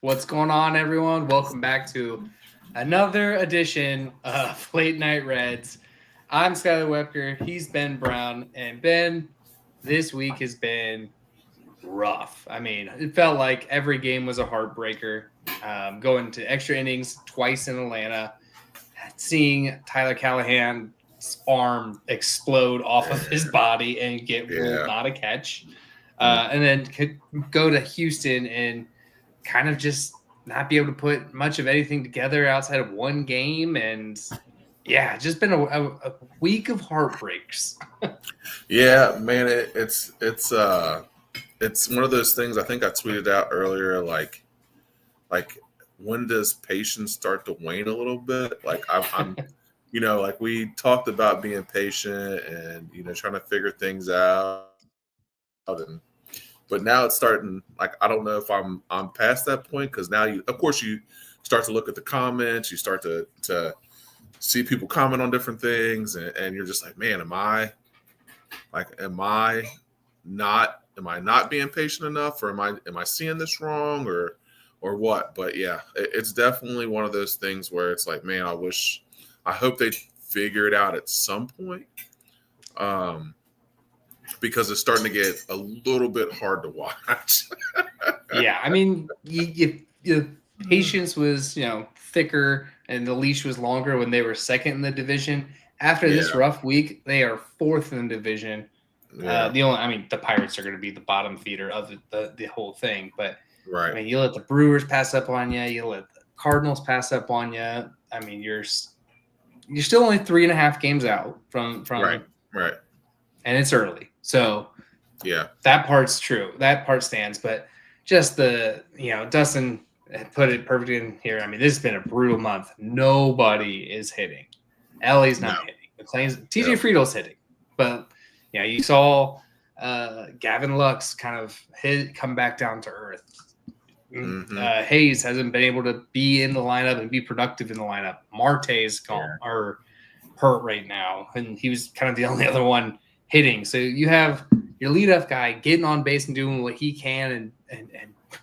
What's going on, everyone? Welcome back to another edition of Late Night Reds. I'm Skylar Webker. He's Ben Brown. And Ben, this week has been rough. I mean, it felt like every game was a heartbreaker. Going to extra innings twice in Atlanta, seeing Tyler Callahan's arm explode off of his body and get ruled not a catch. And then could go to Houston and kind of just not be able to put much of anything together outside of one game. And yeah, just been a week of heartbreaks. Yeah, man, it's one of those things. I think I tweeted out earlier, like when does patience start to wane a little bit? Like I'm like we talked about being patient and trying to figure things out, and but now it's starting. Like I don't know if I'm past that point, because now of course you start to look at the comments, you start to see people comment on different things, and you're just like, man, am I not being patient enough, or am I seeing this wrong, or what? But yeah, it's definitely one of those things where it's like, man, I hope they figure it out at some point, because it's starting to get a little bit hard to watch. Yeah, I mean, patience was thicker and the leash was longer when they were second in the division. After this rough week, they are fourth in the division. Yeah. The Pirates are going to be the bottom feeder of the whole thing. But Right. I mean, you let the Brewers pass up on you. You let the Cardinals pass up on you. I mean, you're still only 3.5 games out from Right. And it's early, so yeah, that part's true. That part stands. But just Dustin put it perfectly in here. I mean, this has been a brutal month. Nobody is hitting. Ellie's not hitting. McLean's TJ Friedel's hitting, but you saw Gavin Lux kind of come back down to earth. Mm-hmm. Hayes hasn't been able to be in the lineup and be productive in the lineup. Marte's gone or hurt right now, and he was kind of the only other one hitting. So you have your leadoff guy getting on base and doing what he can and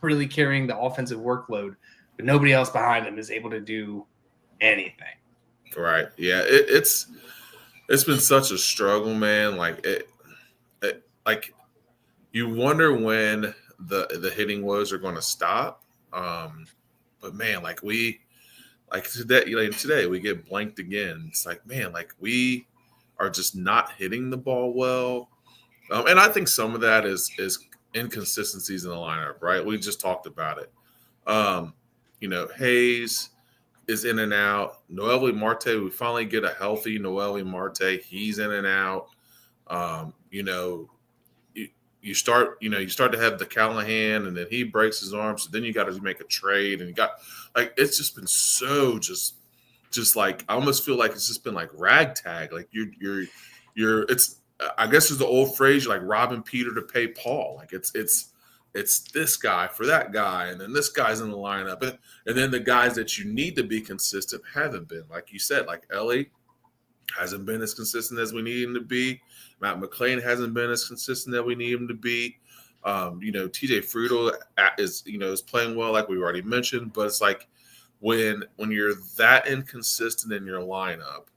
really carrying the offensive workload, but nobody else behind him is able to do anything. Right. Yeah. It's been such a struggle, man. Like like you wonder when the hitting woes are going to stop. But man, today we get blanked again. It's like, man, like we are just not hitting the ball well. And I think some of that is inconsistencies in the lineup, right? We just talked about it. Hayes is in and out. Noelvi Marte, we finally get a healthy Noelvi Marte. He's in and out. You start to have the Callahan, and then he breaks his arm. So then you got to make a trade, and you got it's just been so just like I almost feel like it's just been like ragtag. Like you're it's I guess there's the old phrase, like robbing Peter to pay Paul. Like it's this guy for that guy, and then this guy's in the lineup, and then the guys that you need to be consistent haven't been. Like you said, like Ellie hasn't been as consistent as we need him to be. Matt McLean hasn't been as consistent as we need him to be. TJ Friedel is playing well, like we already mentioned, but it's like when you're that inconsistent in your lineup,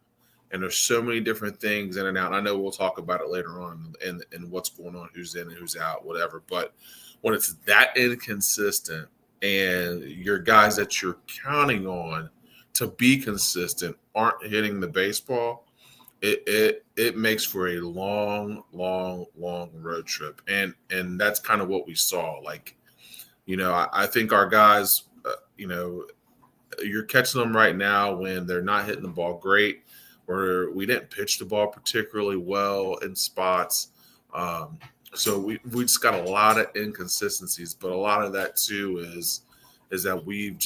and there's so many different things in and out. And I know we'll talk about it later on and what's going on, who's in and who's out, whatever. But when it's that inconsistent and your guys that you're counting on to be consistent aren't hitting the baseball, it makes for a long road trip. And that's kind of what we saw. Like, I think our guys, you're catching them right now when they're not hitting the ball great, or we didn't pitch the ball particularly well in spots. So we just got a lot of inconsistencies, but a lot of that too is that we've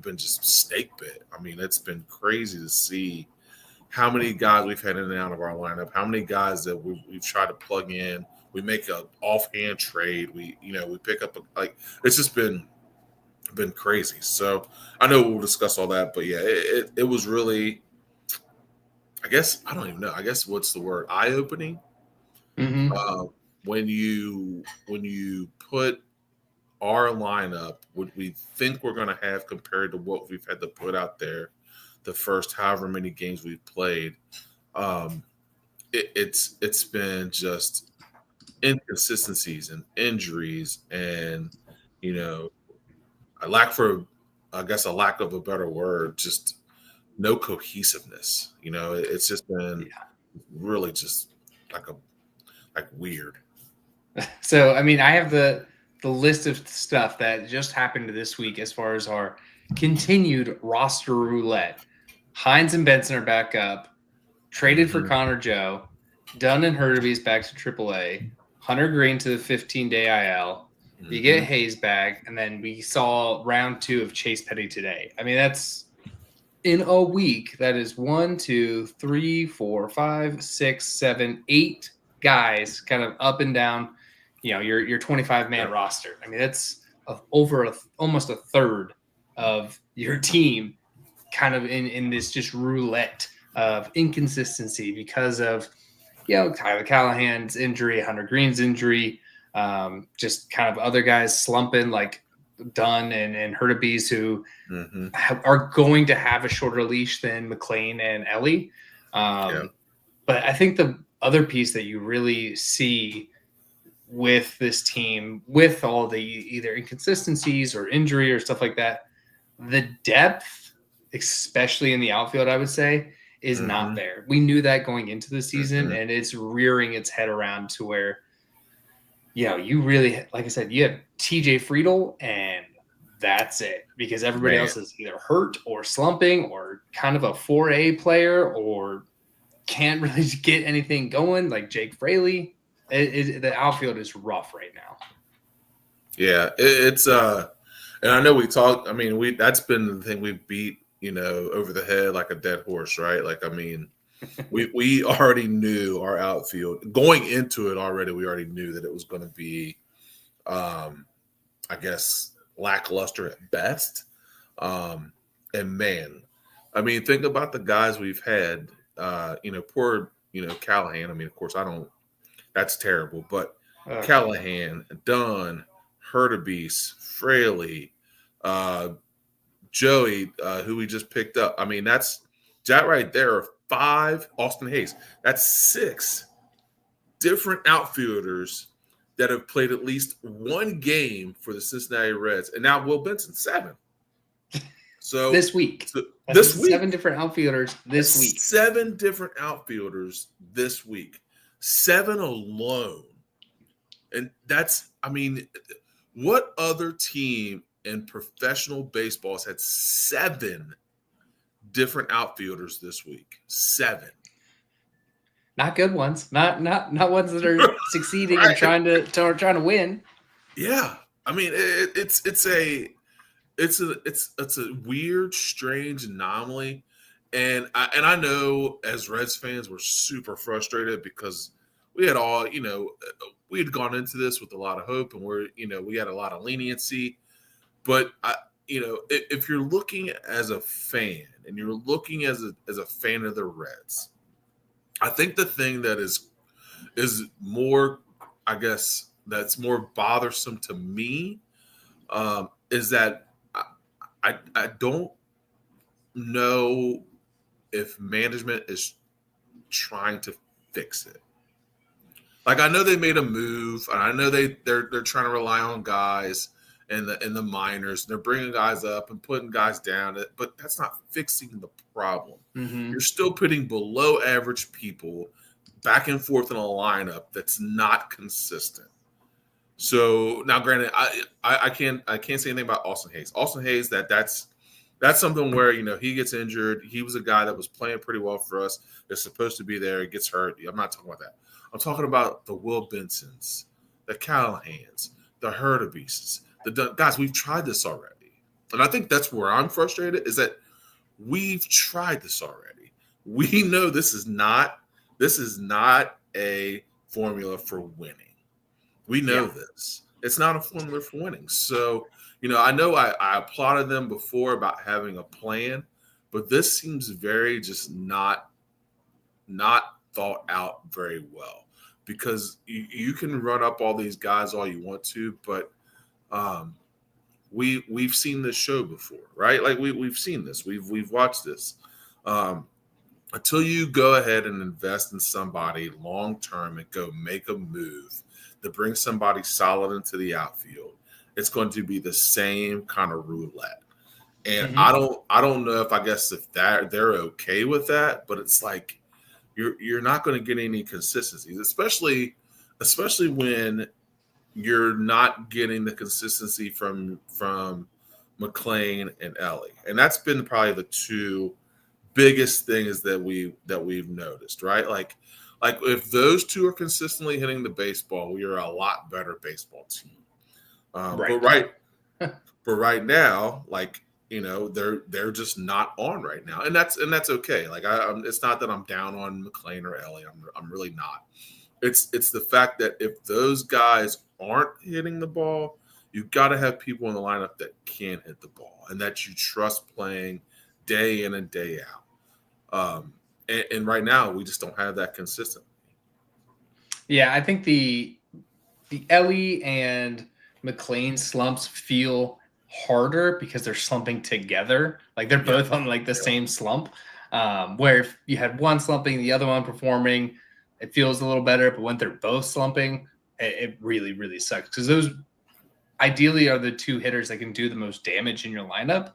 been just snake bit. I mean, it's been crazy to see how many guys we've had in and out of our lineup, how many guys that we've tried to plug in. We make an offhand trade. We pick up it's just been crazy. So I know we'll discuss all that, but yeah, it was really, I guess, I don't even know. I guess what's the word? Eye-opening. Mm-hmm. When you put our lineup, what we think we're going to have compared to what we've had to put out there the first however many games we've played, it's been just inconsistencies and injuries and, I guess a lack of a better word, just no cohesiveness. It's just been really just like weird. So, I mean, I have the list of stuff that just happened this week as far as our continued roster roulette. Hines and Benson are back up. Traded for Connor Joe. Dunn and Hurtaby's back to AAA. Hunter Green to the 15-day IL. You get Hayes back, and then we saw round 2 of Chase Petty today. I mean, that's in a week. That is 1, 2, 3, 4, 5, 6, 7, 8 guys kind of up and down. Your 25-man roster. I mean, that's almost a third of your team kind of in this just roulette of inconsistency because of, Tyler Callahan's injury, Hunter Green's injury, just kind of other guys slumping like Dunn and Hurtaby's who are going to have a shorter leash than McLean and Ellie. But I think the other piece that you really see with this team, with all the either inconsistencies or injury or stuff like that, the depth, especially in the outfield, I would say, is not there. We knew that going into the season, and it's rearing its head around to where, you really, like I said, you have TJ Friedel, and that's it, because everybody else is either hurt or slumping or kind of a 4A player or can't really get anything going, like Jake Fraley. The outfield is rough right now. Yeah, it's and I know we talked. I mean, that's been the thing we beat, over the head like a dead horse, right? Like, I mean, we already knew our outfield going into it already. We already knew that it was going to be, I guess, lackluster at best. And man, I mean, think about the guys we've had. Poor, Callahan. I mean, of course, that's terrible. But Callahan, Dunn, Hurtaby's, Fraley, Joey, who we just picked up. I mean, that right there are 5. Austin Hayes. That's 6 different outfielders that have played at least one game for the Cincinnati Reds, and now Will Benson 7. So this week, this week, 7 different outfielders this week. 7 different outfielders this week. 7 alone. And that's, I mean, what other team in professional baseball has had 7 different outfielders this week? 7. Not good ones. Not ones that are succeeding right. and trying to win. Yeah. I mean, it's a weird, strange anomaly. And I know as Reds fans, we're super frustrated because we had we had gone into this with a lot of hope, and we had a lot of leniency. But if you're looking as a fan and you're looking as a fan of the Reds, I think the thing that is more, I guess, that's more bothersome to me is that I don't know if management is trying to fix it. Like, I know they made a move, and I know they're trying to rely on guys in the minors. They're bringing guys up and putting guys down, but that's not fixing the problem. You're still putting below average people back and forth in a lineup that's not consistent. So now, granted, I can't say anything about Austin Hayes. Austin Hayes, that's something where he gets injured. He was a guy that was playing pretty well for us. They're supposed to be there. He gets hurt. I'm not talking about that. I'm talking about the Will Bensons, the Callahans, the Hurtaby's, guys. We've tried this already, and I think that's where I'm frustrated. Is that we've tried this already. We know this is not a formula for winning. We know this. It's not a formula for winning. So, I know I applauded them before about having a plan, but this seems very just not thought out very well, because you can run up all these guys all you want to, but Um, we've seen this show before, right? Like we've seen this. We've watched this. Um, until you go ahead and invest in somebody long term and go make a move to bring somebody solid into the outfield, it's going to be the same kind of roulette. And Mm-hmm. I don't know if I guess if that they're okay with that, but it's like you're not going to get any consistencies, especially when you're not getting the consistency from McLean and Ellie. And that's been probably the two biggest things that we've noticed, right? Like if those two are consistently hitting the baseball, we are a lot better baseball team. But Right. right now, like they're just not on right now, and that's okay. Like it's not that I'm down on McLean or Ellie. I'm really not. It's the fact that if those guys aren't hitting the ball, you've got to have people in the lineup that can hit the ball and that you trust playing day in and day out. And right now, we just don't have that consistent. Yeah, I think the Ellie and McLean slumps feel harder because they're slumping together. Like they're both on like the same slump. Where if you had one slumping, the other one performing, it feels a little better. But when they're both slumping, it really, really sucks because those ideally are the two hitters that can do the most damage in your lineup,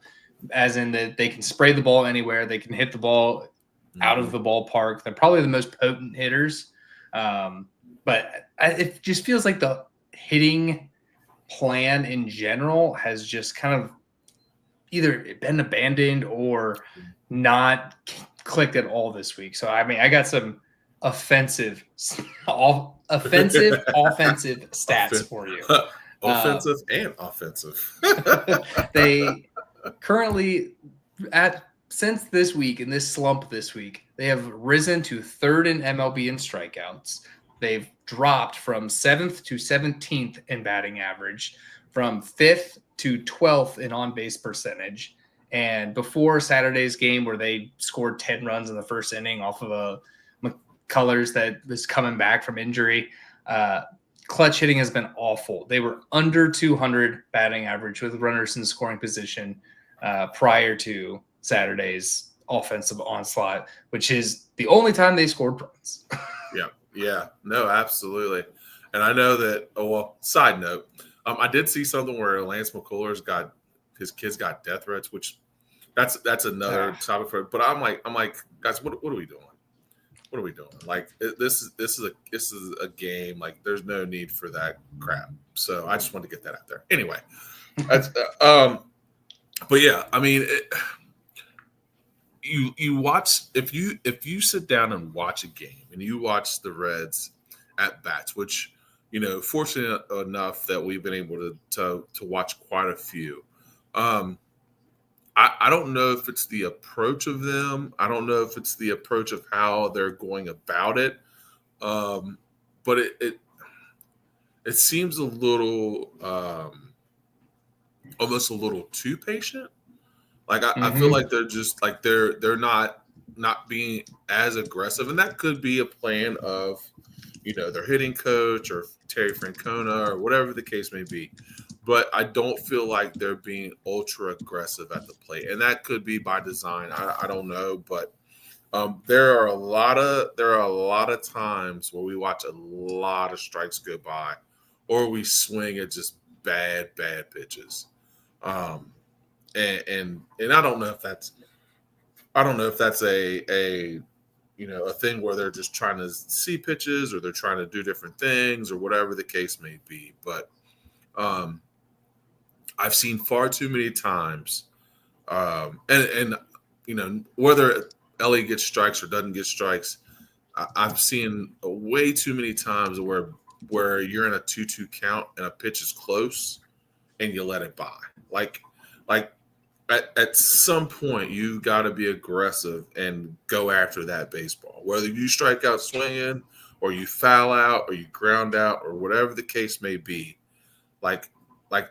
as in that they can spray the ball anywhere, they can hit the ball out of the ballpark. They're probably the most potent hitters. But it just feels like the hitting plan in general has just kind of either been abandoned or not clicked at all this week. So, I mean, I got some offensive offensive stats for you. Offensive and offensive. They currently since this week, in this slump this week, they have risen to third in MLB in strikeouts. They've dropped from 7th to 17th in batting average, from 5th to 12th in on-base percentage. And before Saturday's game, where they scored 10 runs in the first inning off of a McCullers that was coming back from injury, clutch hitting has been awful. They were under 200 batting average with runners in scoring position prior to Saturday's offensive onslaught, which is the only time they scored runs. Yeah, no, absolutely. And I know that. Oh well. Side note, I did see something where Lance McCullers got his kids got death threats, which that's another topic for. But I'm like, guys, what are we doing? What are we doing? Like this is a game. Like there's no need for that crap. So I just wanted to get that out there. Anyway, that's, but yeah, I mean. You watch if you sit down and watch a game and you watch the Reds at bats, which fortunate enough that we've been able to watch quite a few. I don't know if it's the approach of them. I don't know if it's the approach of how they're going about it. But it seems a little almost a little too patient. Like I feel like they're just like they're not being as aggressive, and that could be a plan of their hitting coach or Terry Francona or whatever the case may be. But I don't feel like they're being ultra aggressive at the plate, and that could be by design. I don't know, but there are a lot of times where we watch a lot of strikes go by, or we swing at just bad pitches. And I don't know if that's a thing where they're just trying to see pitches or they're trying to do different things or whatever the case may be. But I've seen far too many times, and whether Ellie gets strikes or doesn't get strikes, I've seen way too many times where you're in a 2-2 count and a pitch is close and you let it by. Like at some point, you got to be aggressive and go after that baseball. Whether you strike out swinging or you foul out or you ground out or whatever the case may be, like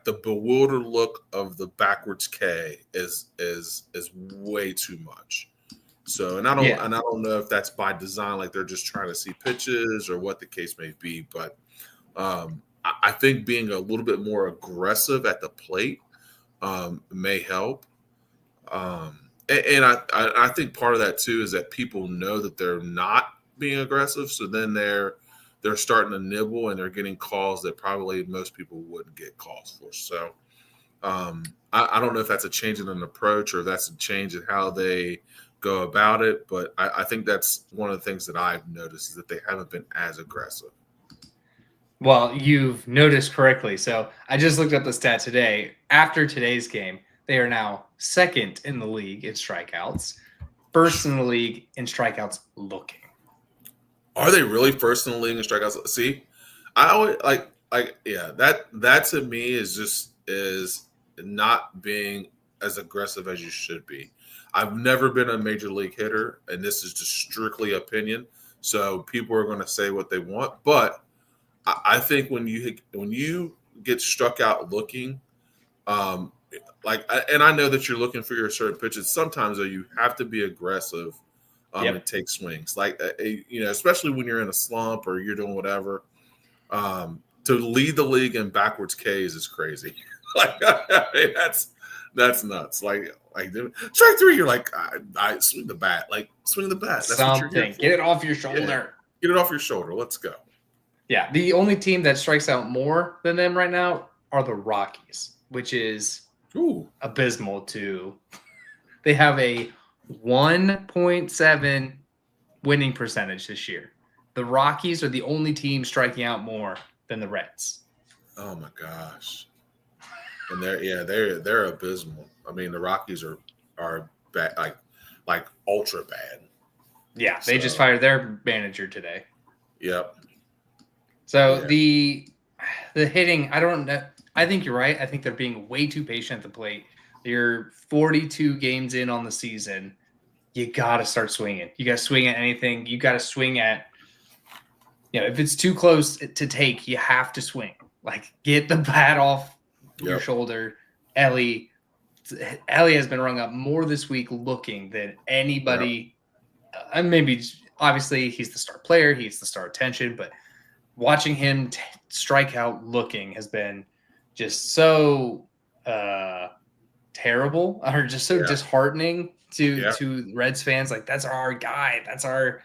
the bewildered look of the backwards K is way too much. So, and I don't know if that's by design, like they're just trying to see pitches or what the case may be, but I think being a little bit more aggressive at the plate may help. And I think part of that too is that people know that they're not being aggressive, so then they're starting to nibble and they're getting calls that probably most people wouldn't get calls for. So I don't know if that's a change in an approach or if that's a change in how they go about it, but I think that's one of the things that I've noticed is that they haven't been as aggressive. Well, you've noticed correctly. So I just looked up the stat today. After today's game, they are now second in the league in strikeouts, first in the league in strikeouts looking. Are they really first in the league in strikeouts? See, I always yeah, that to me is not being as aggressive as you should be. I've never been a major league hitter, and this is just strictly opinion. So people are going to say what they want, but I think when you get struck out looking, and I know that you're looking for your certain pitches. Sometimes though, you have to be aggressive and take swings. Especially when you're in a slump or you're doing whatever. To lead the league in backwards Ks is crazy. That's nuts. Like strike three, you're like, I swing the bat. Like swing the bat. That's something. What you're here for. Get it off your shoulder. Yeah. Get it off your shoulder. Let's go. Yeah, the only team that strikes out more than them right now are the Rockies, which is abysmal too. They have a 1.7 winning percentage this year. The Rockies are the only team striking out more than the Reds. Oh my gosh. And they're abysmal. I mean, the Rockies are bad, like ultra bad. Yeah, they just fired their manager today. Yep. So the hitting, I don't know. I think you're right. I think they're being way too patient at the plate. You're 42 games in on the season. You got to start swinging. You got to swing at anything. You got to swing at, if it's too close to take, you have to swing. Like, get the bat off your shoulder. Ellie has been rung up more this week looking than anybody. And maybe, obviously, he's the star player. He's the star attention. But watching him strike out looking has been just so terrible or just so disheartening to Reds fans. Like, that's our guy. That's our,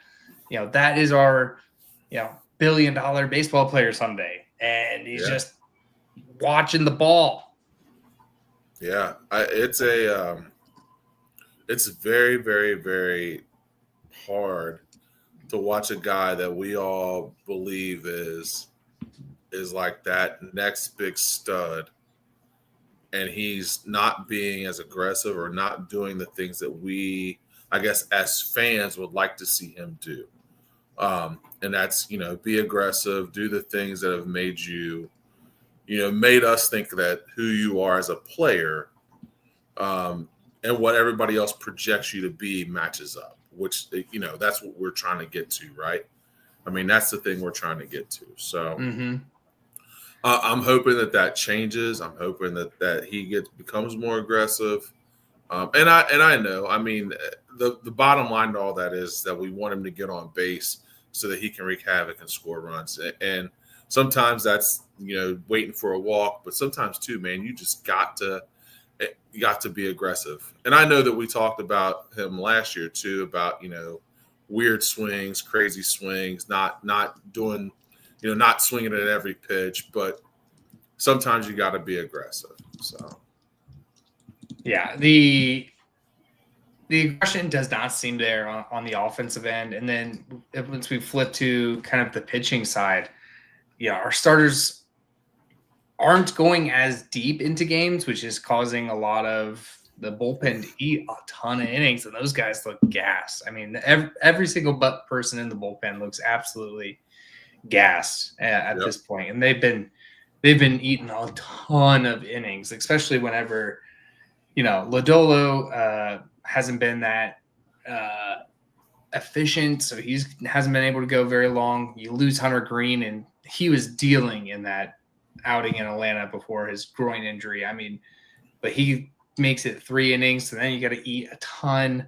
that is our, billion-dollar baseball player someday. And he's just watching the ball. Yeah, it's very, very, very hard to watch a guy that we all believe is like that next big stud, and he's not being as aggressive or not doing the things that we, I guess, as fans would like to see him do. And that's, be aggressive, do the things that have made you, made us think that who you are as a player, and what everybody else projects you to be matches up. Which, that's what we're trying to get to, right? I mean, that's the thing we're trying to get to. So I'm hoping that changes. I'm hoping that he becomes more aggressive. And I know, I mean, the bottom line to all that is that we want him to get on base so that he can wreak havoc and score runs. And sometimes that's, waiting for a walk, but sometimes too, man, you just got to be aggressive. And I know that we talked about him last year too, about, weird swings, crazy swings, not doing, not swinging at every pitch, but sometimes you got to be aggressive. So, yeah, the aggression does not seem there on the offensive end. And then once we flip to kind of the pitching side, our starters aren't going as deep into games, which is causing a lot of the bullpen to eat a ton of innings, and those guys look gassed. I mean, every single person in the bullpen looks absolutely gassed at this point, and they've been eating a ton of innings, especially whenever Lodolo hasn't been that efficient, so he hasn't been able to go very long. You lose Hunter Green, and he was dealing in that outing in Atlanta before his groin injury. I mean, but he makes it 3 innings, so then you got to eat a ton.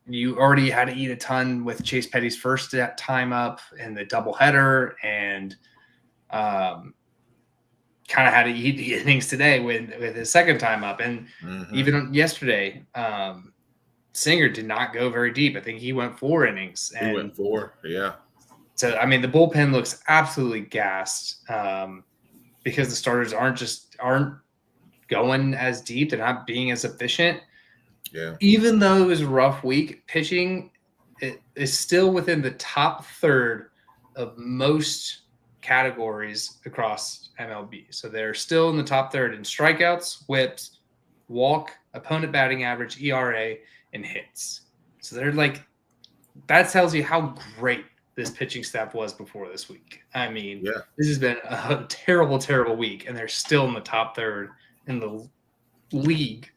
You already had to eat a ton with Chase Petty's first time up in the doubleheader, and kind of had to eat the innings today with his second time up. And even yesterday, Singer did not go very deep. I think he went 4 innings. And he went 4, yeah. So, I mean, the bullpen looks absolutely gassed because the starters aren't going as deep. They're not being as efficient. Yeah. Even though it was a rough week, pitching is still within the top third of most categories across MLB. So they're still in the top third in strikeouts, whips, walk, opponent batting average, ERA, and hits. So they're like, that tells you how great this pitching staff was before this week. I mean, This has been a terrible, terrible week, and they're still in the top third in the league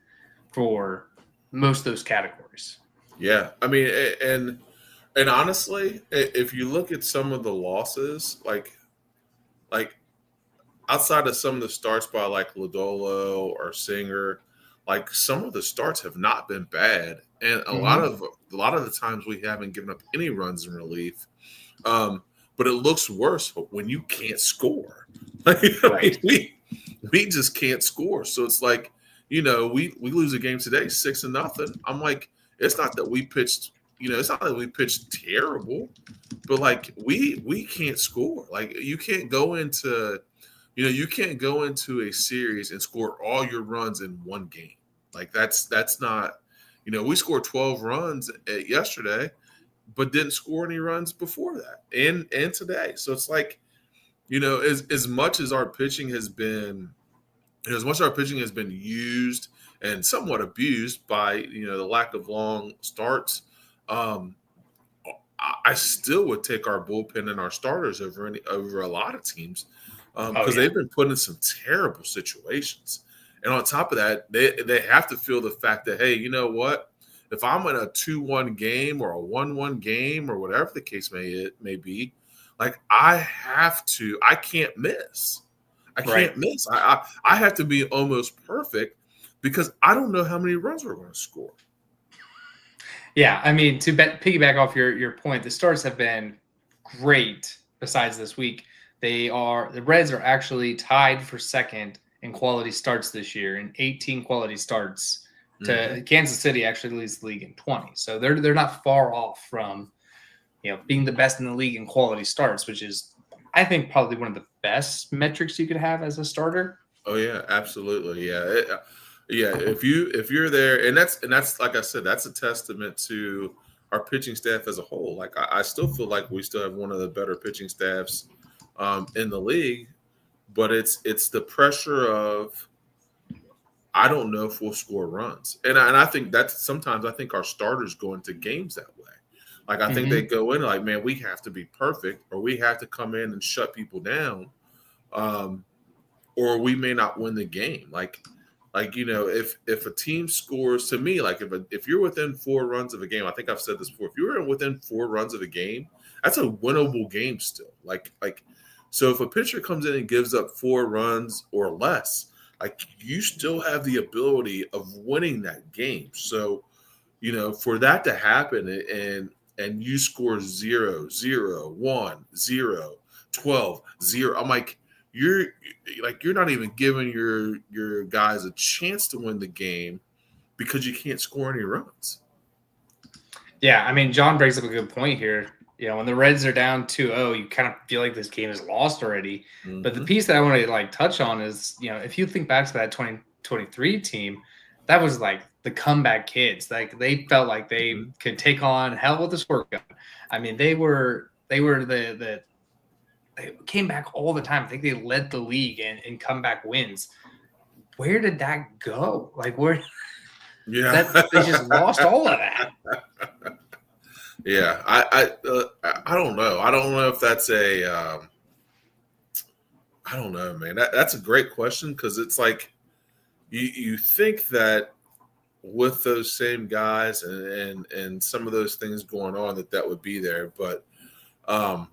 for most of those categories. Yeah. I mean, and honestly, if you look at some of the losses, like outside of some of the starts by like Lodolo or Singer, like some of the starts have not been bad, and a lot of the times we haven't given up any runs in relief. But it looks worse when you can't score. Right. We just can't score. So it's like, we lose a game today 6-0. I'm like, it's not that we pitched, it's not that we pitched terrible, but like we can't score. Like you can't go into a series and score all your runs in one game. Like that's not, we scored 12 runs yesterday, but didn't score any runs before that and today. So it's like, as much as our pitching has been used and somewhat abused by, the lack of long starts, I still would take our bullpen and our starters over a lot of teams because they've been put in some terrible situations. And on top of that, they have to feel the fact that, hey, you know what? If I'm in a 2-1 game or a 1-1 game or whatever the case may be, like I can't miss. I can't miss. I have to be almost perfect because I don't know how many runs we're going to score. Yeah, I mean, to piggyback off your point, the starts have been great besides this week. The Reds are actually tied for second in quality starts this year, in 18 quality starts. To Kansas City actually leads the league in 20. So they're not far off from, being the best in the league in quality starts, which is, I think, probably one of the best metrics you could have as a starter. Oh yeah, absolutely. Yeah. If you're there, and that's like I said, that's a testament to our pitching staff as a whole. Like I still feel like we still have one of the better pitching staffs in the league, but it's the pressure of, I don't know if we'll score runs. And I think that's sometimes I think our starters go into games that way. Like I think they go in like, man, we have to be perfect, or we have to come in and shut people down, or we may not win the game. Like if a team scores, to me, like if you're within 4 runs of a game, I think I've said this before, if you're within 4 runs of a game, that's a winnable game still. Like so if a pitcher comes in and gives up 4 runs or less, like you still have the ability of winning that game. So, for that to happen and you score 0, 0, 1, 0, 12, 0, I'm like, you're not even giving your guys a chance to win the game because you can't score any runs. Yeah, I mean, John brings up a good point here. When the Reds are down 2-0, you kind of feel like this game is lost already. But the piece that I want to touch on is, if you think back to that 2023 team, that was like the comeback kids. Like they felt like they could take on hell with a squirt gun. I mean, they came back all the time. I think they led the league in comeback wins. Where did that go? Like where? Yeah, they just lost all of that. Yeah, I don't know. I don't know if that's I don't know, man. That's a great question because it's like you think that with those same guys and some of those things going on that would be there, but I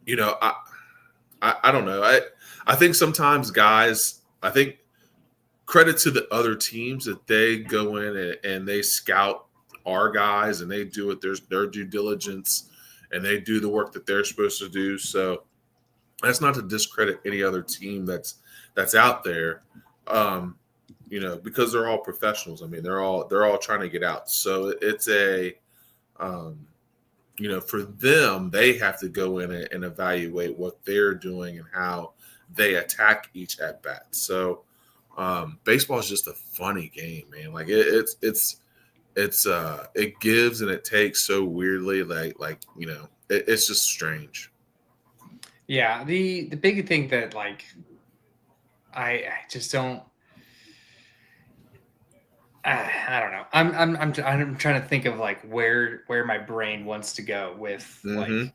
don't know. I think sometimes guys, I think credit to the other teams that they go in and they scout our guys and they do their due diligence and they do the work that they're supposed to do. So That's not to discredit any other team that's out there, because they're all professionals. I mean, they're all trying to get out. So it's um, for them, they have to go in and evaluate what they're doing and how they attack each at bat. So baseball is just a funny game, man. Like it gives and it takes so weirdly. It's just strange. Yeah, the big thing that I just don't. I don't know. I'm trying to think of where my brain wants to go with the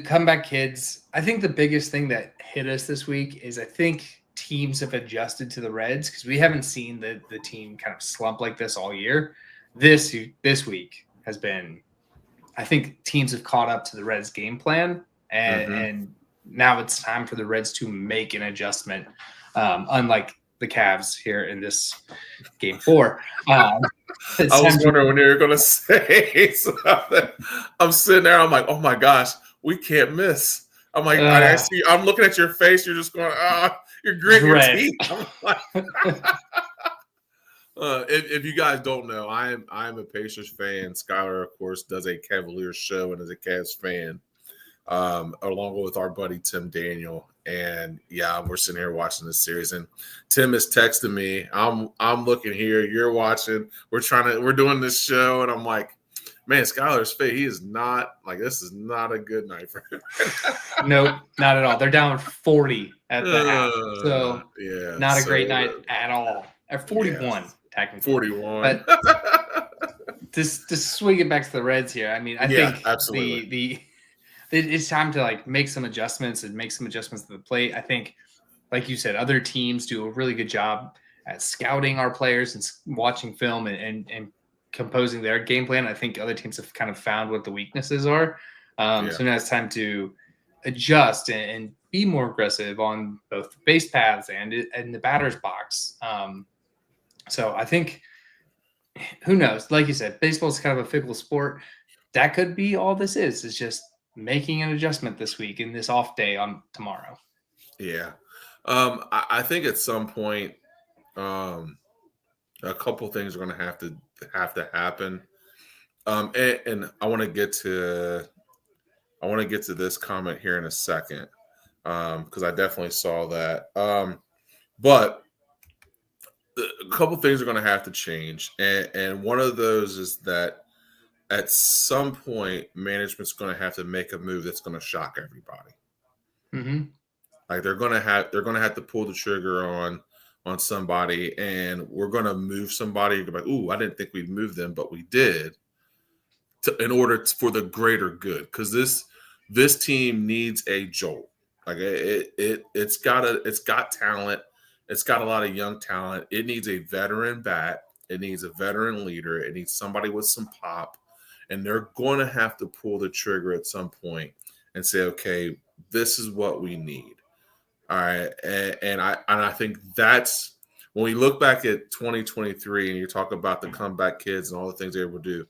comeback kids. I think the biggest thing that hit us this week is I think teams have adjusted to the Reds because we haven't seen the team kind of slump like this all year. This week has been, I think teams have caught up to the Reds game plan, and now it's time for the Reds to make an adjustment. Unlike the Cavs here in this game 4. I was wondering when you were going to say something. I'm sitting there. I'm like, oh my gosh, we can't miss. I'm like, I see. I'm looking at your face. You're just going, you're gritting your teeth. I'm like, if you guys don't know, I'm a Pacers fan. Skylar, of course, does a Cavaliers show and is a Cavs fan, along with our buddy Tim Daniel. And yeah, we're sitting here watching this series, and Tim is texting me. I'm looking here. You're watching. We're doing this show, and I'm like, man, Skylar's face. He is not this is not a good night for him. Nope, not at all. They're down 40 at the half, so yeah, not a great night at all. At 41, technically. 41. But to swing it back to the Reds here, I mean, I think absolutely. It's time to make some adjustments to the plate. I think, like you said, other teams do a really good job at scouting our players and watching film and composing their game plan. I think other teams have kind of found what the weaknesses are. So now it's time to adjust and be more aggressive on both the base paths and the batter's box. So I think, who knows? Like you said, baseball is kind of a fickle sport. That could be all this is. It's just making an adjustment this week in this off day on tomorrow. Yeah. I think at some point, a couple things are going to have to happen. And I want to get to this comment here in a second. Because I definitely saw that. But a couple things are going to have to change. And one of those is that at some point, management's going to have to make a move that's going to shock everybody. Mm-hmm. Like they're going to have to pull the trigger on somebody, and we're going to move somebody. You're like, ooh, I didn't think we'd move them, but we did. In order for the greater good, because this team needs a jolt. Like it's got talent. It's got a lot of young talent. It needs a veteran bat. It needs a veteran leader. It needs somebody with some pop. And they're going to have to pull the trigger at some point and say, okay, this is what we need. All right. And I think that's when we look back at 2023 and you talk about the comeback kids and all the things they were able to do,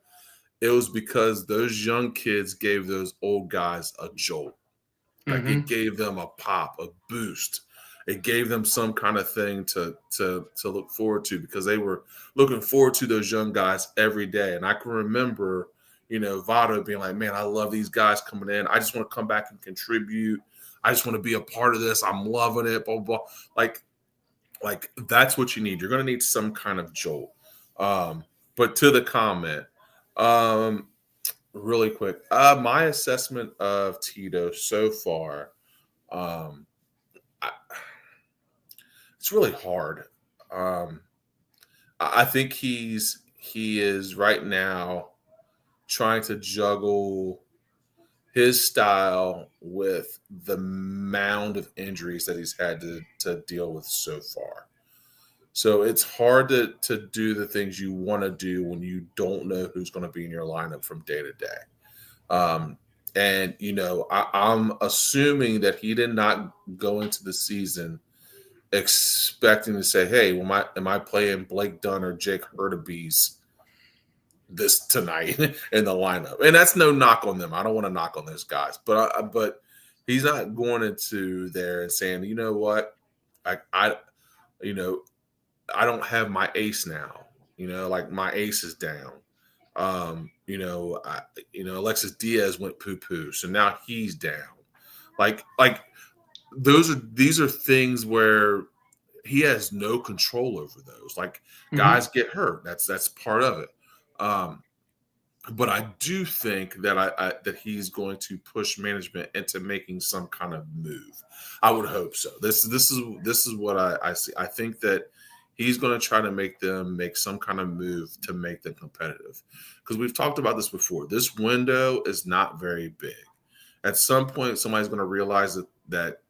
it was because those young kids gave those old guys a jolt. Like it gave them a pop, a boost. It gave them some kind of thing to look forward to, because they were looking forward to those young guys every day. And I can remember, Votto being like, man, I love these guys coming in. I just want to come back and contribute. I just want to be a part of this. I'm loving it, blah, blah, blah. Like that's what you need. You're going to need some kind of jolt. But to the comment, really quick, my assessment of Tito so far, it's really hard. I think he is right now trying to juggle his style with the mound of injuries that he's had to deal with so far. So it's hard to do the things you want to do when you don't know who's going to be in your lineup from day to day. And, I'm assuming that he did not go into the season expecting to say, hey, am I playing Blake Dunn or Jake Hurtubise this tonight in the lineup? And that's no knock on them. I don't want to knock on those guys. But He's not going into there and saying, you know what, I you know, I don't have my ace now. Like my ace is down. Alexis Diaz went poo poo, so now he's down. Like these are things where he has no control over those. Like guys get hurt. That's part of it. But I do think that that he's going to push management into making some kind of move. I would hope so. This is what I see. I think that he's going to try to make them make some kind of move to make them competitive. Because we've talked about this before. This window is not very big. At some point, somebody's going to realize that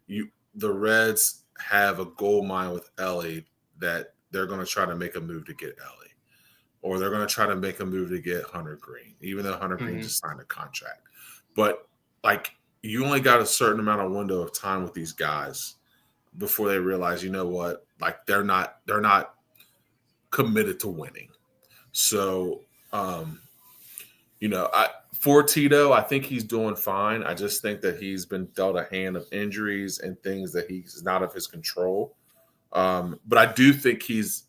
the Reds have a gold mine with Ellie that they're going to try to make a move to get Ellie. Or they're going to try to make a move to get Hunter Green, even though Hunter Green just signed a contract. But like you only got a certain amount of window of time with these guys before they realize, you know what, like they're not committed to winning. So, for Tito, I think he's doing fine. I just think that he's been dealt a hand of injuries and things that he's not of his control. But I do think he's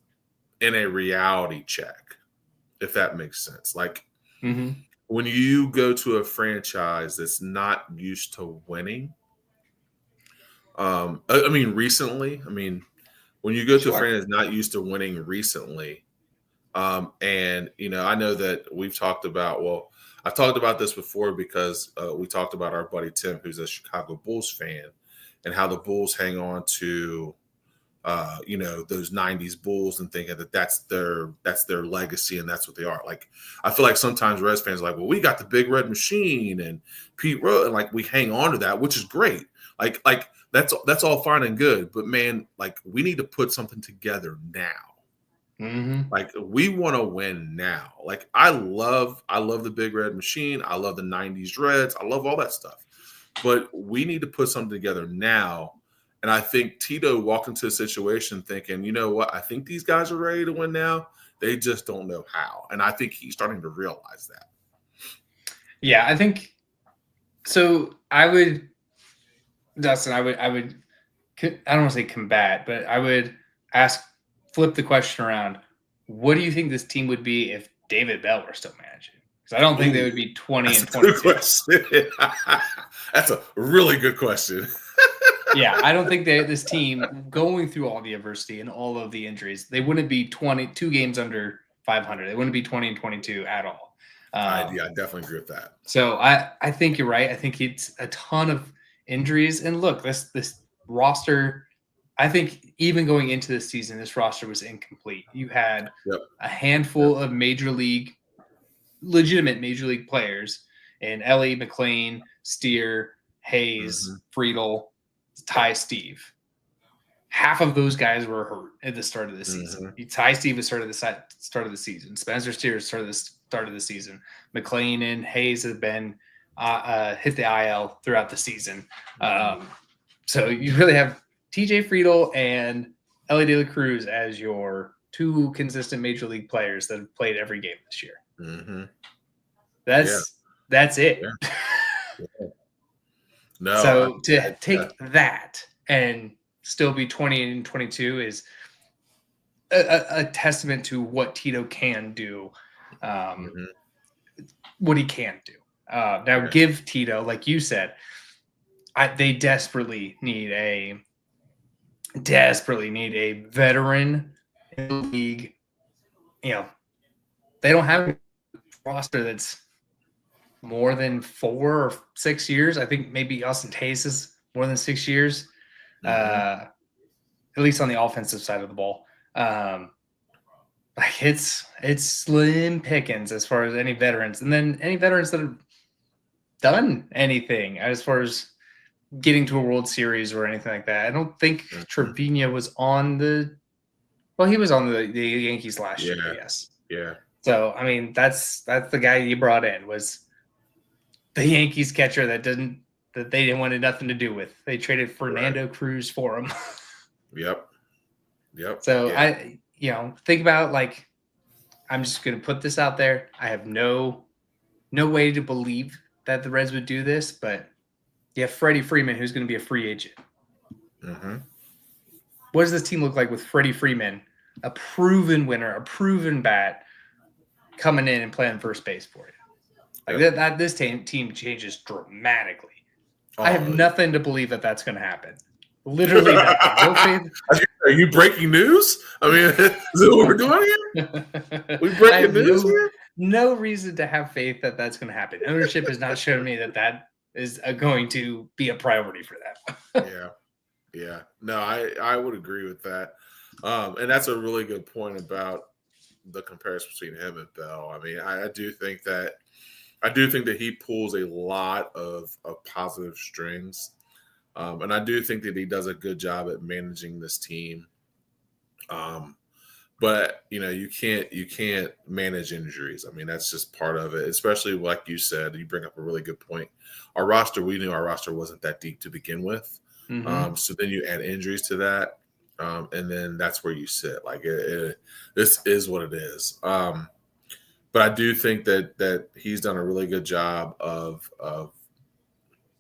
in a reality check, if that makes sense. Like when you go to a franchise that's not used to winning, recently, when you go to a franchise not used to winning recently, and I know that we've talked about, I've talked about this before because we talked about our buddy Tim, who's a Chicago Bulls fan, and how the Bulls hang on to those 90s Bulls and thinking that that's their legacy and that's what they are. Like, I feel like sometimes Reds fans are like, well, we got the Big Red Machine and Pete Rose, and like we hang on to that, which is great. Like that's all fine and good, but man, like we need to put something together now. Like we want to win now. Like I love the Big Red Machine. I love the 90s Reds. I love all that stuff, but we need to put something together now. And I think Tito walked into a situation thinking, you know what? I think these guys are ready to win now. They just don't know how. And I think he's starting to realize that. Yeah, I think so. Dustin, I don't want to say combat, but I would flip the question around. What do you think this team would be if David Bell were still managing? Because I don't think they would be 20 and 22. That's a really good question. Yeah, I don't think this team, going through all the adversity and all of the injuries, they wouldn't be 22 games under 500. They wouldn't be 20 and 22 at all. I definitely agree with that. So I think you're right. I think it's a ton of injuries. And look, this roster, I think even going into this season, this roster was incomplete. You had a handful of legitimate major league players in Ellie, McLean, Steer, Hayes, Friedel, Ty Steve. Half of those guys were hurt at the start of the season. Ty Steve was start of the season. Spencer Steer started the start of the season. McLean and Hayes have been hit the IL throughout the season. So you really have TJ Friedel and Ellie De La Cruz as your two consistent major league players that have played every game this year. That's it. Yeah. No. So to take that and still be 20 and 22 is a testament to what Tito can do, what he can do. Now give Tito, like you said, they desperately need a veteran in the league. They don't have a roster that's more than 4 or 6 years. I think maybe Austin Hayes is more than 6 years, at least on the offensive side of the ball. Like it's slim pickings as far as any veterans, and then any veterans that have done anything as far as getting to a World Series or anything like that. I don't think Trevino was on he was on the Yankees last year, yes. Yeah. So I mean that's the guy you brought in, was the Yankees catcher that they didn't want nothing to do with. They traded Fernando Cruz for him. Yep. So I think about, like, I'm just going to put this out there. I have no way to believe that the Reds would do this, but You have Freddie Freeman, who's going to be a free agent. Mm-hmm. What does this team look like with Freddie Freeman, a proven winner, a proven bat, coming in and playing first base for you? Like that this team changes dramatically. I have nothing to believe that that's going to happen. Literally nothing. No faith. Are you breaking news? I mean, is that what we're doing here? We breaking news here? No reason to have faith that that's going to happen. Ownership has not shown me that is going to be a priority for them. Yeah. No, I would agree with that. And that's a really good point about the comparison between him and Bell. I mean, I do think that he pulls a lot of positive strings. And I do think that he does a good job at managing this team. But you can't manage injuries. I mean, that's just part of it, especially like you said, you bring up a really good point. We knew our roster wasn't that deep to begin with. Mm-hmm. So then you add injuries to that. And then that's where you sit. Like this is what it is. But I do think that he's done a really good job of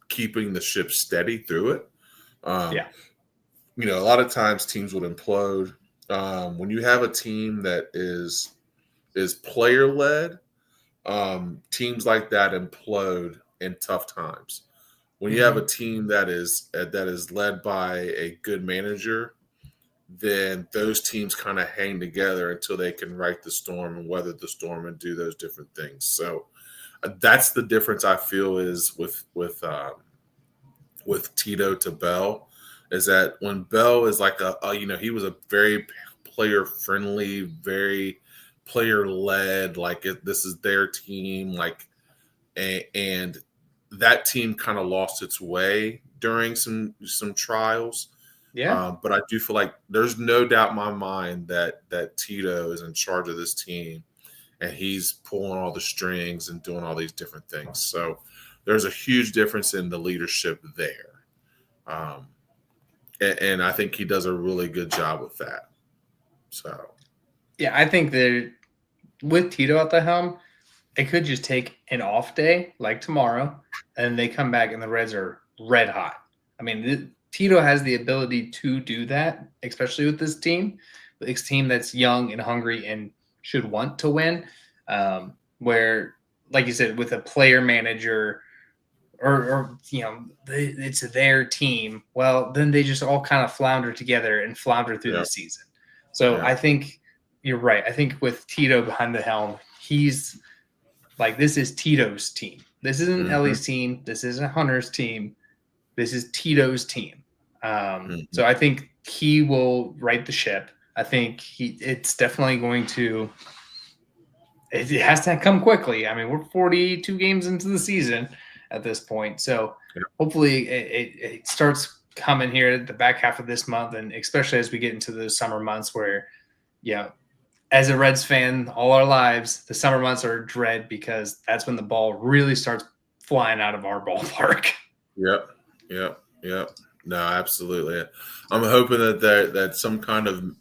keeping the ship steady through it. A lot of times teams would implode. When you have a team that is player led, teams like that implode in tough times. When you have a team that is led by a good manager, then those teams kind of hang together until they can right the storm and weather the storm and do those different things. So that's the difference I feel is with Tito to Bell, is that when Bell is like he was a very player friendly, very player led, like this is their team, like, and that team kind of lost its way during some trials. Yeah. But I do feel like there's no doubt in my mind that Tito is in charge of this team and he's pulling all the strings and doing all these different things. So there's a huge difference in the leadership there. And I think he does a really good job with that. So, yeah, I think that with Tito at the helm, it could just take an off day like tomorrow, and they come back and the Reds are red hot. I mean, Tito has the ability to do that, especially with this team. This team that's young and hungry and should want to win. Where, like you said, with a player manager or it's their team, well, then they just all kind of flounder together and flounder through the season. So I think you're right. I think with Tito behind the helm, he's like, this is Tito's team. This isn't Ellie's team. This isn't Hunter's team. This is Tito's team. So I think he will right the ship. I think it's definitely going to – it has to come quickly. I mean, we're 42 games into the season at this point. So hopefully it starts coming here at the back half of this month, and especially as we get into the summer months where, as a Reds fan all our lives, the summer months are dread because that's when the ball really starts flying out of our ballpark. Yep. No, absolutely. I'm hoping that some kind of,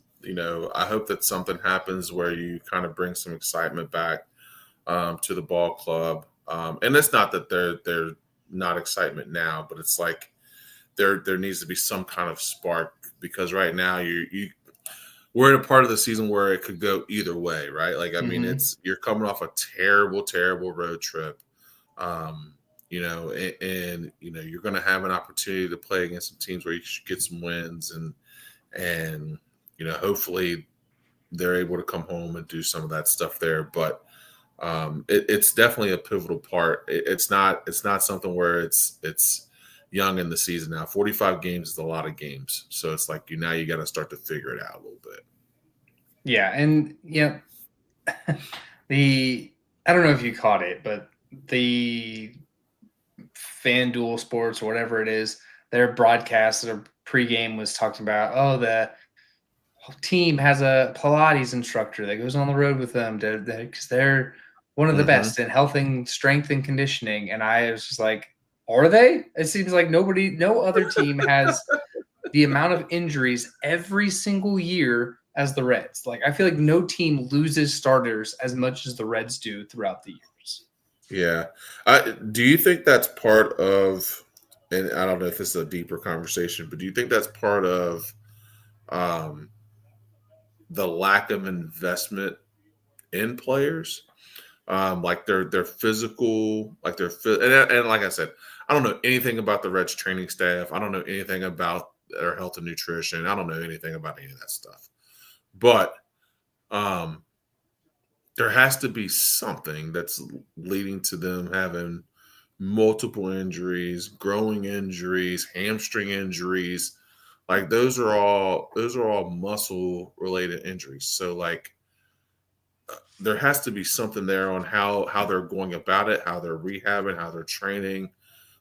I hope that something happens where you kind of bring some excitement back to the ball club. And it's not that they're not excitement now, but it's like there needs to be some kind of spark, because right now we're in a part of the season where it could go either way, right? Like, I mean, you're coming off a terrible, terrible road trip. You're going to have an opportunity to play against some teams where you should get some wins, and hopefully they're able to come home and do some of that stuff there. But it's definitely a pivotal part. It's not something where it's young in the season now. 45 games is a lot of games, so it's like now you got to start to figure it out a little bit. Yeah, and I don't know if you caught it, but the FanDuel Sports or whatever it is, their broadcast or pregame was talking about, the team has a Pilates instructor that goes on the road with them because they're one of the best in health and strength and conditioning. And I was just like, are they? It seems like no other team has the amount of injuries every single year as the Reds. Like, I feel like no team loses starters as much as the Reds do throughout the years. Yeah. Do you think that's part of and I don't know if this is a deeper conversation, but do you think that's part of um, the lack of investment in players? Like their physical, like and like I said, I don't know anything about the Reds training staff. I don't know anything about their health and nutrition. I don't know anything about any of that stuff. But um, there has to be something that's leading to them having multiple injuries, growing injuries, hamstring injuries. Like those are all muscle related injuries. So like there has to be something there on how they're going about it, how they're rehabbing, how they're training.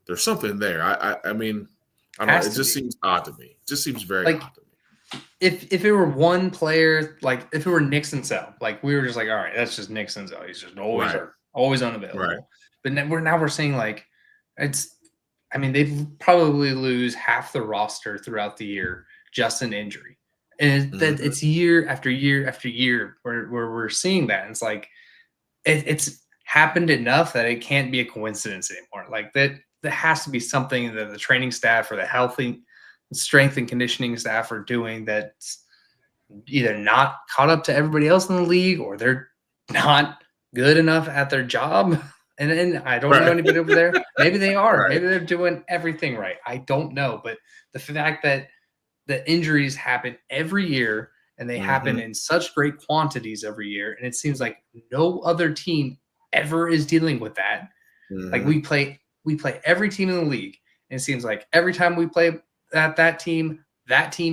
There's something there. I mean, I don't know. Has It to just be. seems odd to me. It just seems very Like odd to me. if it were one player, like if it were Nick Senzel, like we were just like, all right, that's just Nick Senzel. He's just always Right. hurt, always Right. unavailable. But now we're saying like it's. I mean, they'd probably lose half the roster throughout the year just in injury, and that Hmm. it's year after year after year where we're seeing that. And it's like it's happened enough that it can't be a coincidence anymore. Like that, there has to be something that the training staff or the healthy strength and conditioning staff are doing that's either not caught up to everybody else in the league or they're not good enough at their job. And I don't know Right. anybody over there. Maybe they are. Right. Maybe they're doing everything right. I don't know. But the fact that the injuries happen every year and they happen Hmm. in such great quantities every year, and it seems like no other team ever is dealing with that. Like Hmm. we play every team in the league, and it seems like every time we play that team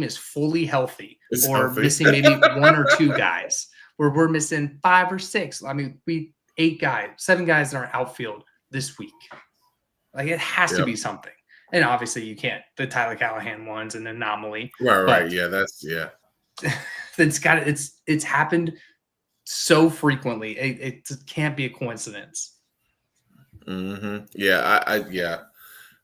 is fully healthy It's or healthy. missing maybe one or two guys, where we're missing 5 or 6. I mean, we 8 guys, 7 guys in our outfield this week. Like it has to Yep. be something. And obviously you can't. The Tyler Callahan one's an anomaly, Right. Right. but Yeah. Yeah. it's happened so frequently. It can't be a coincidence. Yeah. Yeah.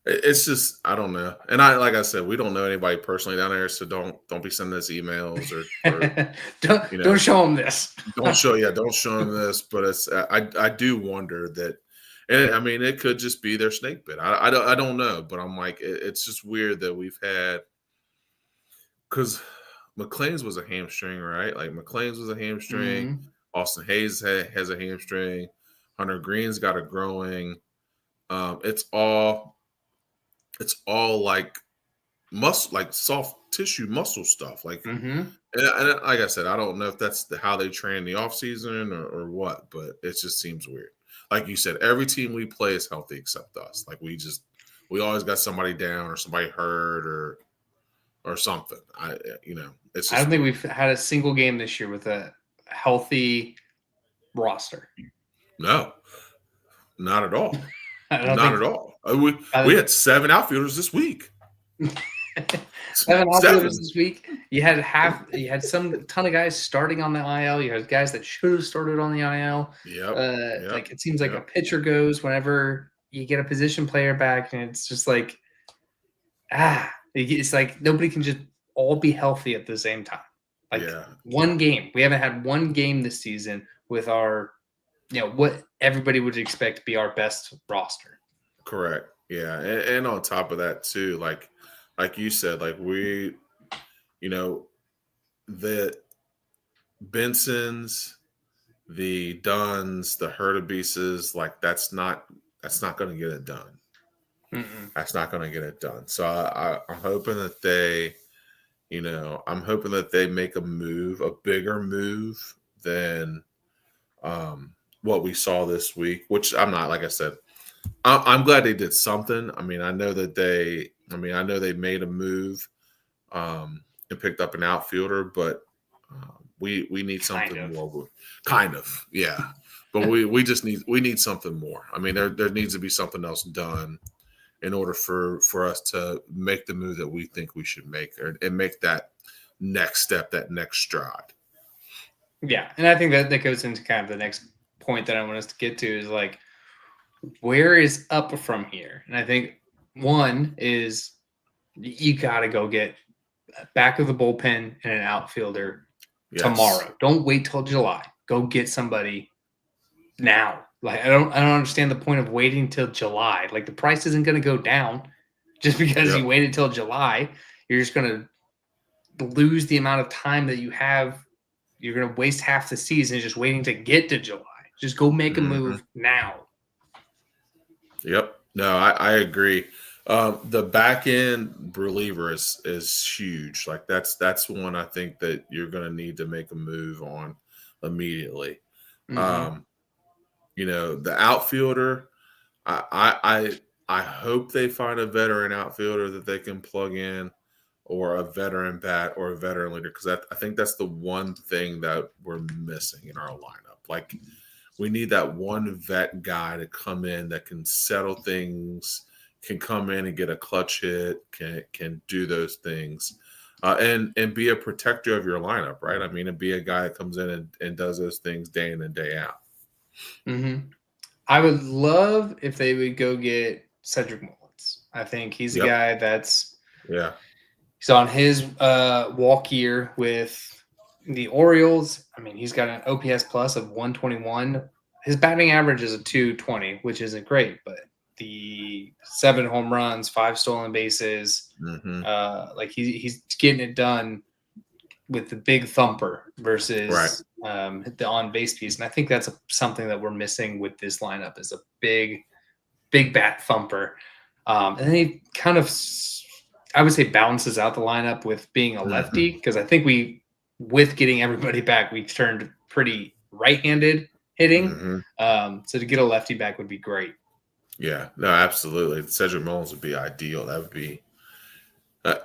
It's just I don't know, and like I said, we don't know anybody personally down there, so don't be sending us emails or you know don't show them this. don't show them this. But it's I do wonder that, and I mean it could just be their snake bit. I don't know, but I'm like it's just weird that we've had because McLean's was a hamstring, right? Like McLean's was a hamstring. Mhm. Austin Hayes has a hamstring. Hunter Green's got a growing. Um, it's all it's all like muscle, like soft tissue muscle stuff. Like, Mhm. and like I said, I don't know if that's how they train the off season or what, but it just seems weird. Like you said, every team we play is healthy except us. Like we always got somebody down or somebody hurt or something. It's I don't just think weird. we've had a single game this year with a healthy roster. No, not at all. I don't Not think at all. We uh, had 7 outfielders this week. 7 outfielders 7. this week. You had some ton of guys starting on the IL. You had guys that should have started on the IL. Yep. Yep. Like it seems like a Yep. pitcher goes whenever you get a position player back, and it's just like it's like nobody can just all be healthy at the same time. Like Yeah. one game, we haven't had one game this season with our, what everybody would expect to be our best roster. Correct. Yeah, and on top of that too, like you said, like you know, the Bensons, the Duns, the Hurtabeeses, like that's not going to get it done. Mm-mm. That's not going to get it done. So I'm hoping that I'm hoping that they make a move, a bigger move than what we saw this week. Which I'm not, like I said, I'm glad they did something. I mean, I know they made a move and picked up an outfielder, but we need Kind something of. more. Kind of, yeah. But we need something more. I mean, there needs to be something else done in order for us to make the move that we think we should make and make that next step, that next stride. Yeah, and I think that goes into kind of the next point that I want us to get to is like, where is up from here? And I think one is you got to go get back of the bullpen and an outfielder Yes. tomorrow. Don't wait till July. Go get somebody now. Like I don't understand the point of waiting till July. Like the price isn't going to go down. Just because you waited till July, you're just going to lose the amount of time that you have. You're going to waste half the season just waiting to get to July. Just go make a move now. Yep. No, I agree. The back end reliever is huge. Like that's one I think that you're going to need to make a move on immediately. Mm-hmm. The outfielder, I hope they find a veteran outfielder that they can plug in, or a veteran bat or a veteran leader, because I think that's the one thing that we're missing in our lineup. Like, we need that one vet guy to come in that can settle things, can come in and get a clutch hit, can do those things, and be a protector of your lineup, right? I mean, and be a guy that comes in and does those things day in and day out. Mm-hmm. I would love if they would go get Cedric Mullins. I think he's a guy that's he's on his walk year with the Orioles. I mean, he's got an OPS plus of 121. His batting average is a 220, which isn't great, but the 7 home runs, 5 stolen bases, like he's getting it done with the big thumper versus the on base piece. And I think that's something that we're missing with this lineup, is a big bat thumper. And then he kind of, I would say, balances out the lineup with being a lefty, because I think with getting everybody back, we turned pretty right-handed hitting. So to get a lefty back would be great. Yeah, no, absolutely. Cedric Mullins would be ideal. That would be, I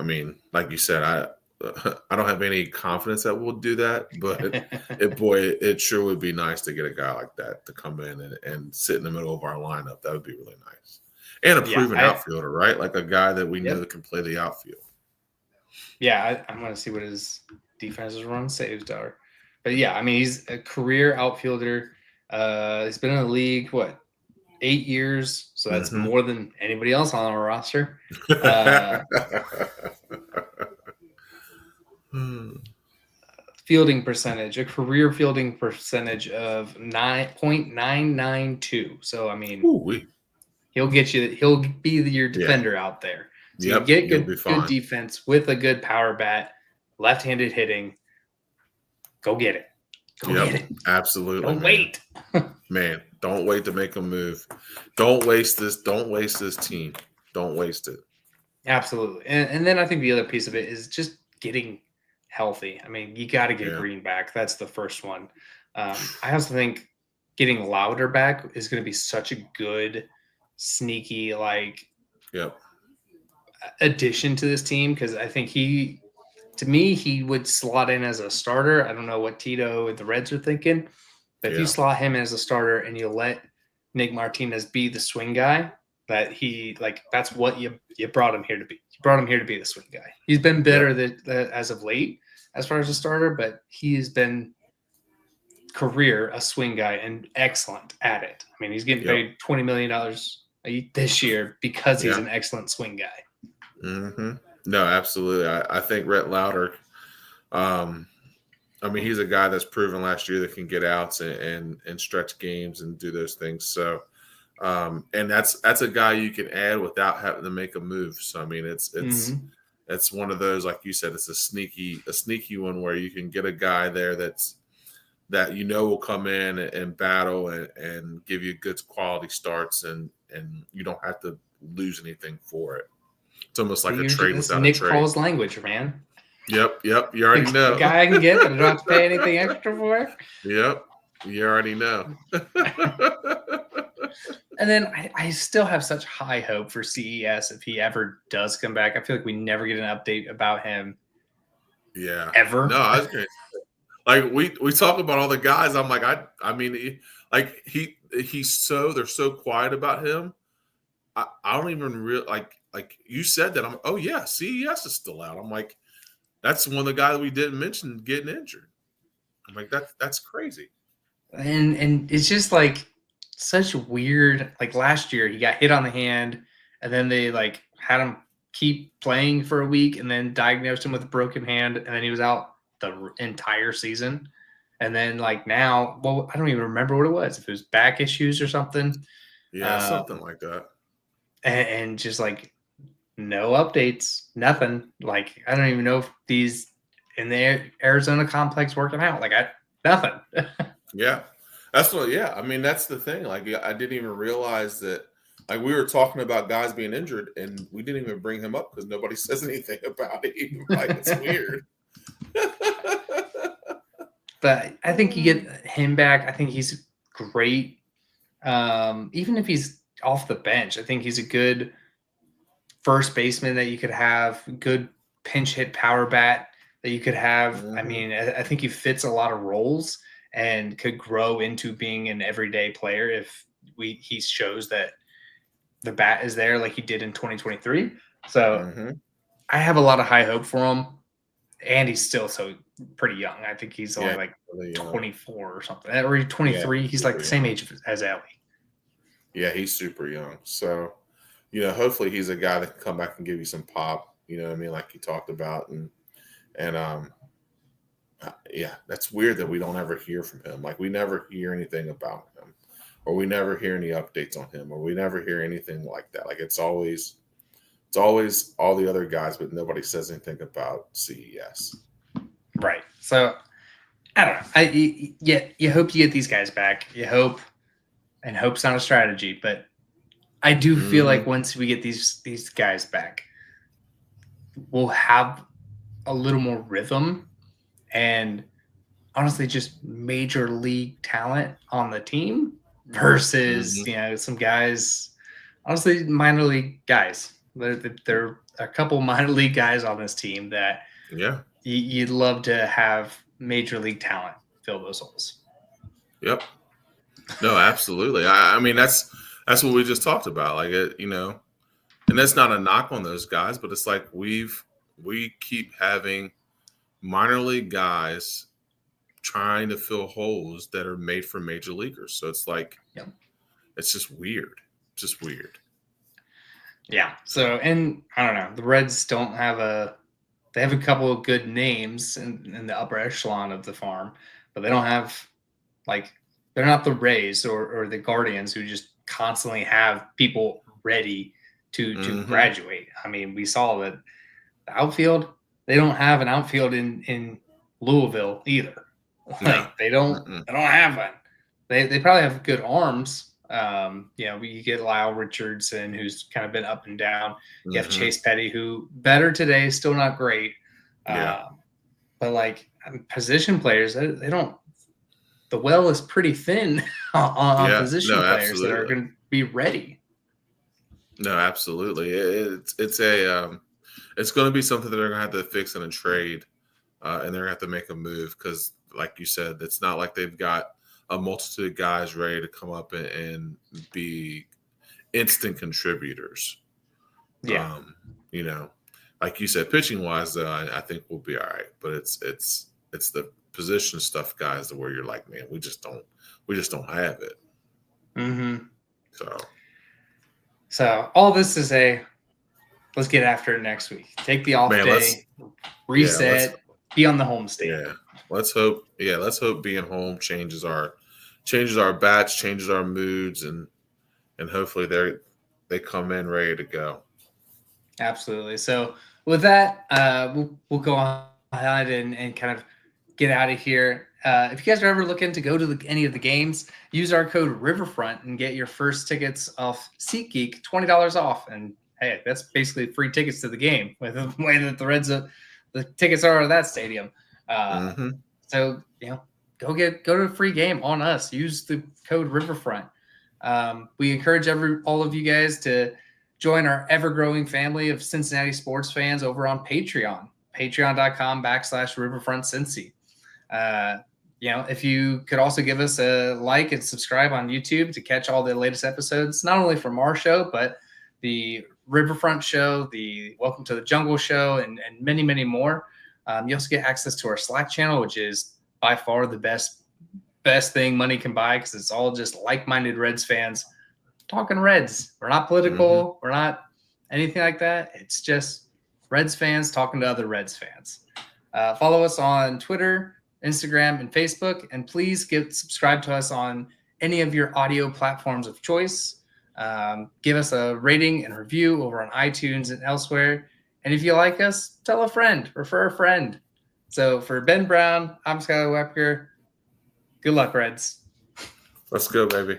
mean, like you said, I don't have any confidence that we'll do that, but it sure would be nice to get a guy like that to come in and sit in the middle of our lineup. That would be really nice. And a proven outfielder, right? Like a guy that we know that can play the outfield. Yeah, I'm going to see what his defense's run saves are. But yeah, I mean, he's a career outfielder. He's been in the league, 8 years? So that's more than anybody else on our roster. Fielding percentage, a career fielding percentage of 9.992. So I mean, he'll get you. He'll be your defender out there. So you get good defense with a good power bat, left-handed hitting. Go get it. Go get it. Absolutely. Don't wait. Man, don't wait to make a move. Don't waste this. Don't waste this team. Don't waste it. Absolutely. And then I think the other piece of it is just getting healthy. I mean, you got to get Green back. That's the first one. I also think getting Louder back is going to be such a good, sneaky, addition to this team, because I think he would slot in as a starter. I don't know what Tito and the Reds are thinking, but if you slot him as a starter and you let Nick Martinez be the swing guy, that's what you brought him here to be. You brought him here to be the swing guy. He's been better as of late as far as a starter, but he's been career a swing guy and excellent at it. I mean, he's getting paid $20 million this year because he's an excellent swing guy. No, absolutely. I think Rhett Lauder, I mean, he's a guy that's proven last year that can get outs and stretch games and do those things. So, and that's a guy you can add without having to make a move. So, I mean, it's one of those, like you said, it's a sneaky one where you can get a guy there that will come in and battle and give you good quality starts, and you don't have to lose anything for it. It's almost like a trade without Nick a trade. Paul's language, man. Yep. You already know. The guy I can get that I don't have to pay anything extra for. Yep. You already know. And then I still have such high hope for CES if he ever does come back. I feel like we never get an update about him. Yeah. Ever. No, I was great. Like we talk about all the guys. I'm like, I mean, they're so quiet about him. I don't even like you said that. CES is still out. I'm like, that's one of the guys we didn't mention getting injured. I'm like, that's crazy. And it's just like such weird. Like last year, he got hit on the hand, and then they had him keep playing for a week, and then diagnosed him with a broken hand, and then he was out the entire season. And then now, I don't even remember what it was. If it was back issues or something. Yeah, something like that. And just no updates, nothing. Like, I don't even know if these in the Arizona complex working out. Like, nothing. Yeah. That's what, yeah. I mean, that's the thing. Like, I didn't even realize that, like, we were talking about guys being injured and we didn't even bring him up because nobody says anything about it. Like, it's weird. But I think you get him back. I think he's great. Even if he's off the bench, I think he's a good first baseman that you could have, good pinch hit power bat that you could have. Mm-hmm. I mean, I think he fits a lot of roles and could grow into being an everyday player if he shows that the bat is there like he did in 2023. So I have a lot of high hope for him. And he's still so pretty young. I think he's only like really 24 or something. Or 23. He's like the same age as Ellie. Yeah, he's super young. So, hopefully he's a guy that can come back and give you some pop, you know what I mean, like you talked about. And yeah, that's weird that we don't ever hear from him. Like, we never hear anything about him, or we never hear any updates on him, or we never hear anything like that. Like, it's always all the other guys, but nobody says anything about CES. Right. So I don't know. You hope you get these guys back. You hope, and hope's not a strategy, but I do feel like once we get these guys back, we'll have a little more rhythm and honestly just major league talent on the team versus some guys, honestly minor league guys. There are a couple minor league guys on this team that you'd love to have major league talent fill those holes. Yep. No, absolutely. I mean, that's what we just talked about. Like, and that's not a knock on those guys, but it's like we keep having minor league guys trying to fill holes that are made for major leaguers. So it's like, it's just weird. Just weird. Yeah. So, and I don't know, the Reds they have a couple of good names in the upper echelon of the farm, but they don't have, like, they're not the Rays or the Guardians who just constantly have people ready to graduate. I mean, we saw that the outfield, they don't have an outfield in Louisville either. Like, they don't have one. They probably have good arms. You get Lyle Richardson, who's kind of been up and down. You have Chase Petty, who better today, still not great. But like position players, they don't. The well is pretty thin on position players that are going to be ready. No, absolutely. It's going to be something that they're going to have to fix in a trade, and they're going to have to make a move because, like you said, it's not like they've got a multitude of guys ready to come up and be instant contributors. Yeah. Like you said, pitching wise, though, I think we'll be all right. But it's the position stuff, guys, where you're like, man, we just don't have it. Mm-hmm. So all this to say, let's get after it next week. Take the off day, reset, be on the home stand. Yeah. Let's hope being home changes our bats, changes our moods, and hopefully they come in ready to go. Absolutely. So with that, we'll go on ahead and kind of get out of here. If you guys are ever looking to go to any of the games, use our code Riverfront and get your first tickets off SeatGeek, $20 off. And hey, that's basically free tickets to the game with the way that the Reds the tickets are at that stadium. So go to a free game on us. Use the code Riverfront. We encourage all of you guys to join our ever-growing family of Cincinnati sports fans over on Patreon. Patreon.com/RiverfrontCincy. If you could also give us a like and subscribe on YouTube to catch all the latest episodes, not only from our show, but the Riverfront show, the Welcome to the Jungle show, and many, many more. You also get access to our Slack channel, which is by far the best thing money can buy because it's all just like-minded Reds fans talking Reds. We're not political. We're not anything like that. It's just Reds fans talking to other Reds fans. Follow us on Twitter, Instagram, and Facebook, and please subscribe to us on any of your audio platforms of choice. Give us a rating and review over on iTunes and elsewhere. And if you like us, tell a friend, refer a friend. So for Ben Brown, I'm Skylar Wepker. Good luck, Reds. Let's go, baby.